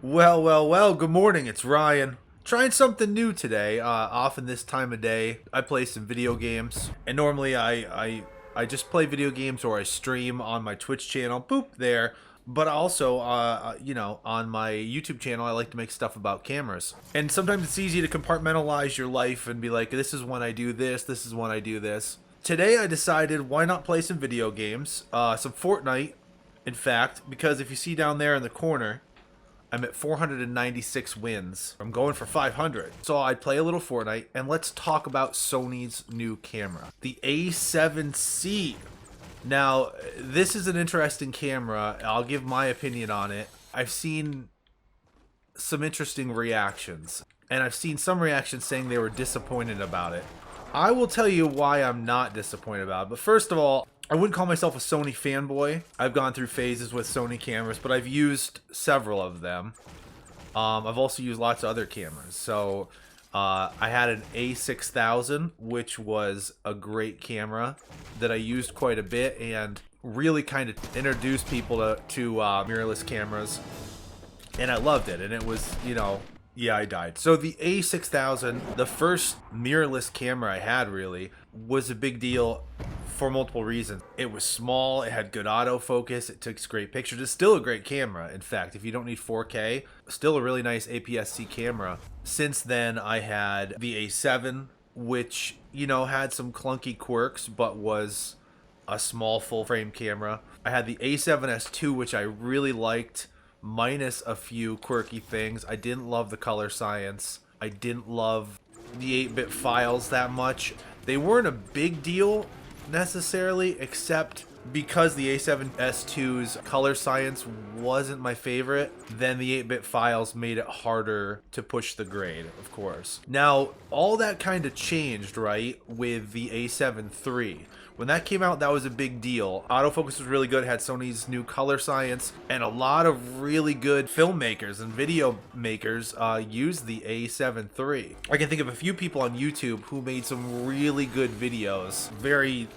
Well, good morning. It's Ryan. Trying something new today. Often this time of day, I play some video games. And normally I just play video games or I stream on my Twitch channel. Boop, there. But also, on my YouTube channel, I like to make stuff about cameras. And sometimes it's easy to compartmentalize your life and be like, this is when I do this, this is when I do this. Today I decided, why not play some video games? Some Fortnite, in fact, because if you see down there in the corner, I'm at 496 wins. I'm going for 500. So I'd play a little Fortnite, and let's talk about Sony's new camera, the A7C. Now, this is an interesting camera. I'll give my opinion on it. I've seen some interesting reactions, and I've seen some reactions saying they were disappointed about it. I will tell you why I'm not disappointed about it. But first of all, I wouldn't call myself a Sony fanboy. I've gone through phases with Sony cameras, but I've used several of them. I've also used lots of other cameras. So I had an A6000, which was a great camera that I used quite a bit and really kind of introduced people to mirrorless cameras. And I loved it. And it was, yeah, I died. So the A6000, the first mirrorless camera I had really, was a big deal for multiple reasons. It was small, it had good autofocus, it took great pictures. It's still a great camera, in fact. If you don't need 4K, still a really nice APS-C camera. Since then, I had the A7, which, had some clunky quirks, but was a small full-frame camera. I had the A7S II, which I really liked, minus a few quirky things. I didn't love the color science. I didn't love the 8-bit files that much. They weren't a big deal necessarily, except because the A7S II's color science wasn't my favorite, then the 8-bit files made it harder to push the grade, of course. Now, all that kind of changed, right, with the A7 III. When that came out, that was a big deal. Autofocus was really good, had Sony's new color science, and a lot of really good filmmakers and video makers used the A7 III. I can think of a few people on YouTube who made some really good videos. Very,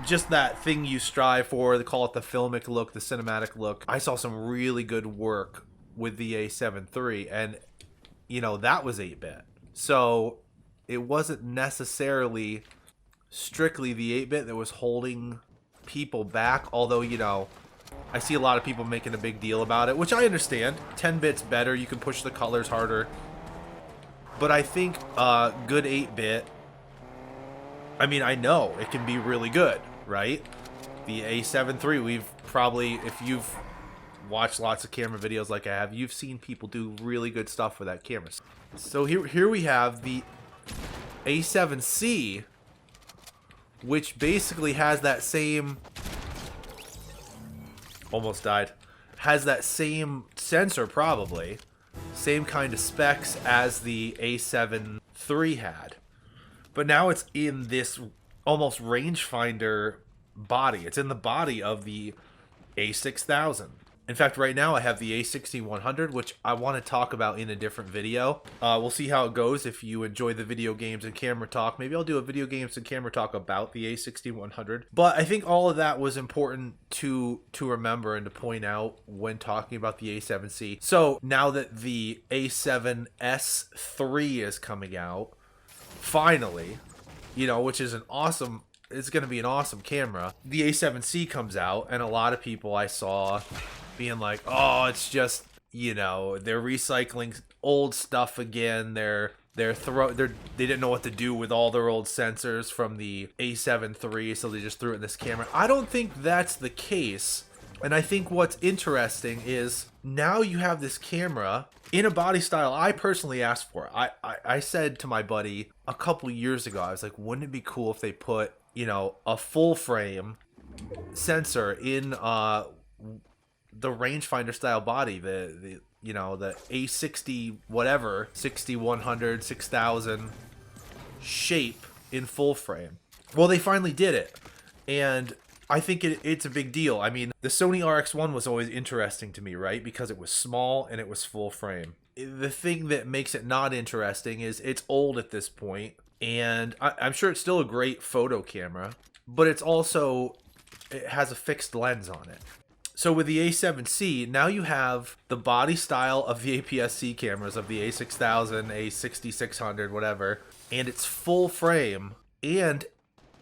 just that thing you strive for. They call it the filmic look, the cinematic look. I saw some really good work with the A7 III, and, that was 8-bit. So it wasn't necessarily strictly the 8-bit that was holding people back, although I see a lot of people making a big deal about it, which I understand. 10 bits better, you can push the colors harder, but I think good 8-bit, I know it can be really good, right? The A7 III, we've probably, if you've watched lots of camera videos like I have, you've seen people do really good stuff with that camera. So here we have the A7C, which basically has that same, almost died, has that same sensor probably, same kind of specs as the A7 III had. But now it's in this almost rangefinder body. It's in the body of the A6000. In fact, right now I have the A6100, which I want to talk about in a different video. We'll see how it goes. If you enjoy the video games and camera talk, maybe I'll do a video games and camera talk about the A6100. But I think all of that was important to remember and to point out when talking about the A7C. So now that the A7S III is coming out, finally, which is it's going to be an awesome camera. The A7C comes out, and a lot of people I saw being like, oh, it's just, they're recycling old stuff again. They didn't know what to do with all their old sensors from the A7 III, so they just threw it in this camera. I don't think that's the case. And I think what's interesting is now you have this camera in a body style I personally asked for. I said to my buddy a couple years ago, I was like, wouldn't it be cool if they put, a full frame sensor in the rangefinder style body, the A60 whatever, 6100, 6000 shape in full frame. Well, they finally did it, and I think it's a big deal. The Sony RX1 was always interesting to me, right? Because it was small and it was full frame. The thing that makes it not interesting is it's old at this point, and I'm sure it's still a great photo camera, but it has a fixed lens on it. So with the A7C, now you have the body style of the APS-C cameras of the A6000, A6600, whatever, and it's full frame, and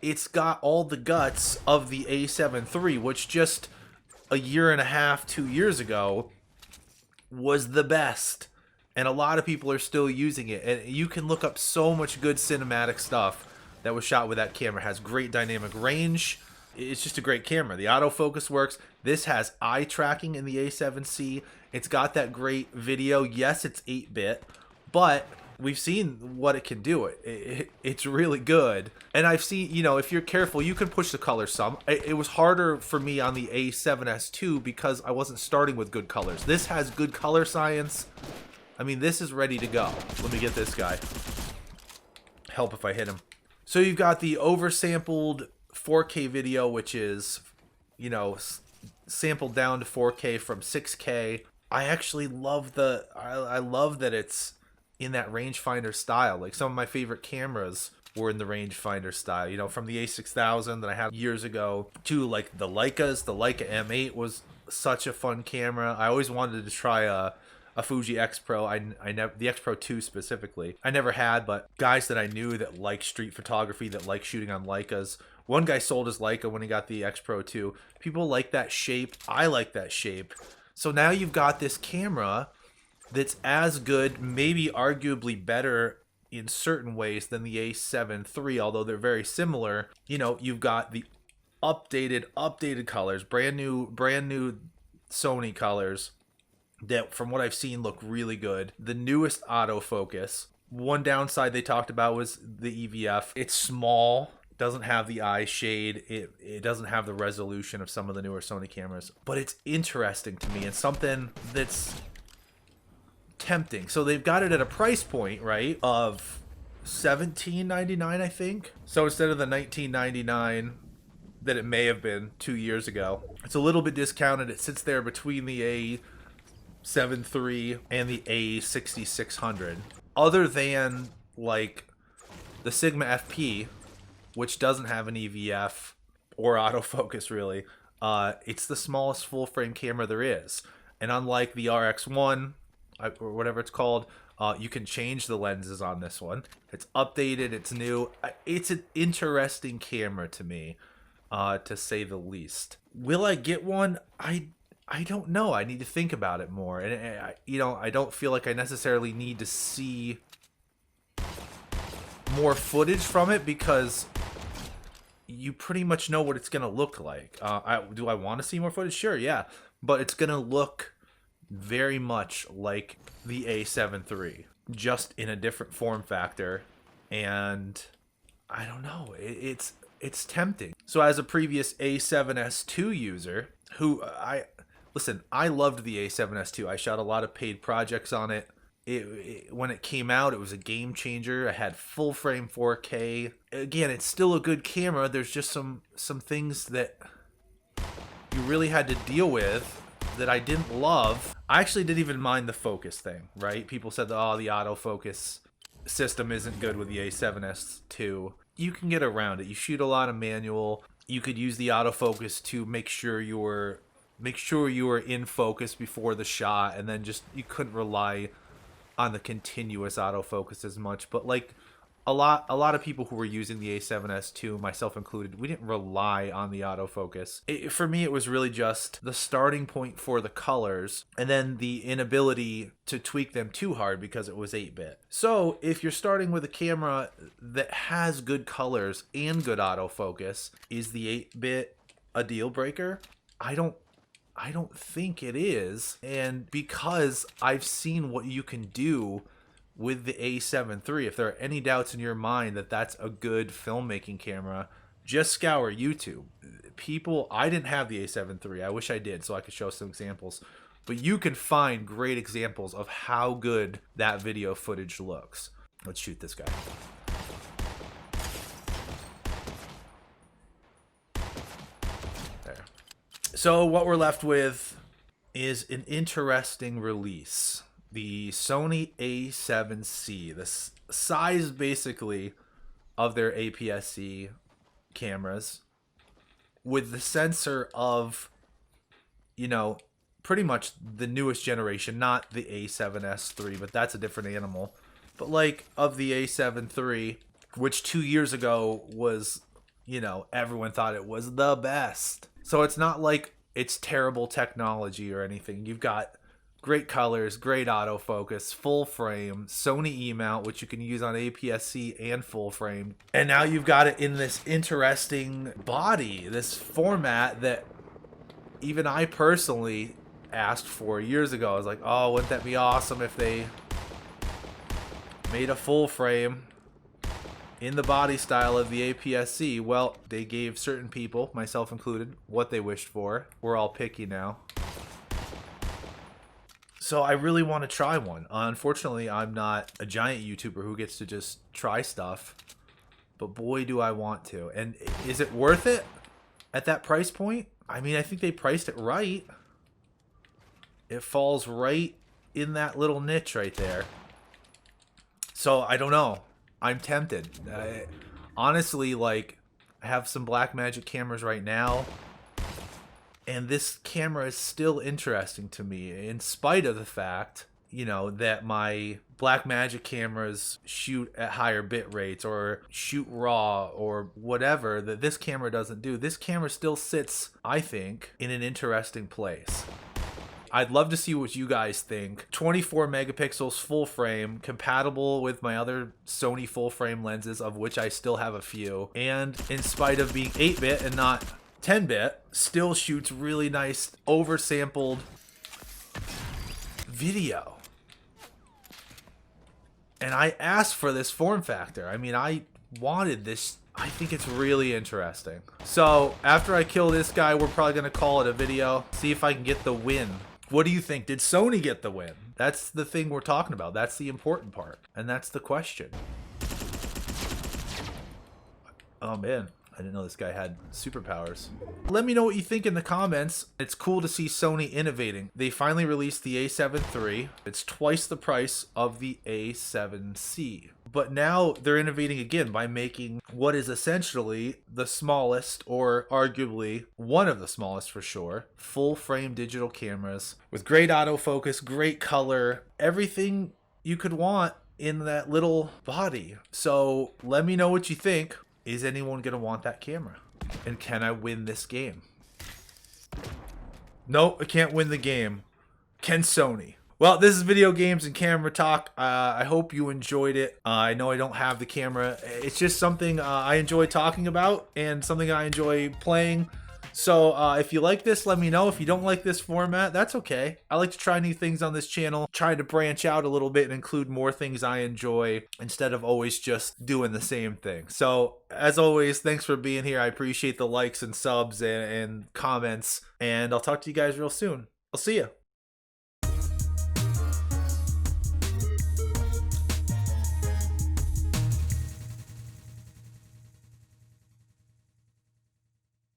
it's got all the guts of the A7 III, which just a year and a half, 2 years ago, was the best. And a lot of people are still using it. And you can look up so much good cinematic stuff that was shot with that camera. It has great dynamic range. It's just a great camera. The autofocus works. This has eye tracking in the A7C. It's got that great video. Yes, it's 8-bit, but we've seen what it can do. It's really good. And I've seen, you know, if you're careful, you can push the color some. It was harder for me on the A7S II because I wasn't starting with good colors. This has good color science. I mean, this is ready to go. Let me get this guy. Help if I hit him. So you've got the oversampled 4K video, which is, you know, sampled down to 4K from 6K. I actually love I love that it's in that rangefinder style. Like, some of my favorite cameras were in the rangefinder style, you know, from the A6000 that I had years ago to like the Leicas. The Leica M8 was such a fun camera. I always wanted to try a Fuji X Pro. I never, the X Pro 2 specifically, I never had, but guys that I knew that like street photography, that like shooting on Leicas. One guy sold his Leica when he got the X Pro 2. People like that shape. I like that shape. So now you've got this camera that's as good, maybe arguably better in certain ways than the A7 III, although they're very similar. You know, you've got the updated colors, brand new Sony colors that, from what I've seen, look really good. The newest autofocus. One downside they talked about was the EVF. It's small, doesn't have the eye shade, it doesn't have the resolution of some of the newer Sony cameras, but it's interesting to me and something that's tempting. So they've got it at a price point, right, of $17.99, I think. So instead of the $19.99 that it may have been 2 years ago, it's a little bit discounted. It sits there between the A7 III and the A6600. Other than like the Sigma FP, which doesn't have an EVF or autofocus really, it's the smallest full frame camera there is. And unlike the RX1, or whatever it's called, you can change the lenses on this one. It's updated, it's new. It's an interesting camera to me, to say the least. Will I get one? I don't know. I need to think about it more. And, you know, I don't feel like I necessarily need to see more footage from it because you pretty much know what it's going to look like. Do I want to see more footage? Sure, yeah. But it's going to look very much like the A7 III, just in a different form factor. And I don't know. It's tempting. So as a previous A7S II user, who I loved the A7S II. I shot a lot of paid projects on it. When it came out, it was a game changer. I had full frame 4K. Again, it's still a good camera. There's just some things that you really had to deal with that I didn't love. I actually didn't even mind the focus thing, right? People said that, oh, the autofocus system isn't good with the A7S II. You can get around it. You shoot a lot of manual. You could use the autofocus to make sure you were in focus before the shot, and then just you couldn't rely on the continuous autofocus as much. But like a lot of people who were using the A7S II, myself included, we didn't rely on the autofocus. For me, it was really just the starting point for the colors and then the inability to tweak them too hard because it was 8-bit. So if you're starting with a camera that has good colors and good autofocus, is the 8-bit a deal breaker? I don't think it is. And because I've seen what you can do with the A7 III, if there are any doubts in your mind that that's a good filmmaking camera, just scour YouTube. I didn't have the A7 III. I wish I did so I could show some examples. But you can find great examples of how good that video footage looks. Let's shoot this guy. There. So what we're left with is an interesting release. The Sony a7C, the size basically of their APS-C cameras, with the sensor of you know, pretty much the newest generation, not the A7S3, but that's a different animal. But like of the A7 III, which 2 years ago was, everyone thought it was the best. So it's not like it's terrible technology or anything. You've got great colors, great autofocus, full frame, Sony E-mount, which you can use on APS-C and full frame. And now you've got it in this interesting body, this format that even I personally asked for years ago. I was like, oh, wouldn't that be awesome if they made a full frame in the body style of the APS-C? Well, they gave certain people, myself included, what they wished for. We're all picky now. So I really want to try one. Unfortunately, I'm not a giant YouTuber who gets to just try stuff. But boy, do I want to. And is it worth it at that price point? I mean, I think they priced it right. It falls right in that little niche right there. So I don't know. I'm tempted. Honestly, like, I have some Blackmagic cameras right now. And this camera is still interesting to me, in spite of the fact, that my Blackmagic cameras shoot at higher bit rates or shoot raw or whatever that this camera doesn't do. This camera still sits, I think, in an interesting place. I'd love to see what you guys think. 24 megapixels full frame, compatible with my other Sony full frame lenses, of which I still have a few. And in spite of being 8-bit and not 10-bit, still shoots really nice oversampled video. And I asked for this form factor. I mean, I wanted this. I think it's really interesting. So after I kill this guy, we're probably going to call it a video. See if I can get the win. What do you think? Did Sony get the win? That's the thing we're talking about. That's the important part. And that's the question. Oh, man. I didn't know this guy had superpowers. Let me know what you think in the comments. It's cool to see Sony innovating. They finally released the A7 III. It's twice the price of the A7C. But now they're innovating again by making what is essentially the smallest, or arguably one of the smallest for sure, full frame digital cameras with great autofocus, great color, everything you could want in that little body. So let me know what you think. Is anyone going to want that camera? And can I win this game? No, I can't win the game. Can Sony? Well, this is Video Games and Camera Talk. I hope you enjoyed it. I know I don't have the camera. It's just something I enjoy talking about and something I enjoy playing. So if you like this, let me know. If you don't like this format, that's okay. I like to try new things on this channel, trying to branch out a little bit and include more things I enjoy instead of always just doing the same thing. So as always, thanks for being here. I appreciate the likes and subs and comments, and I'll talk to you guys real soon. I'll see you.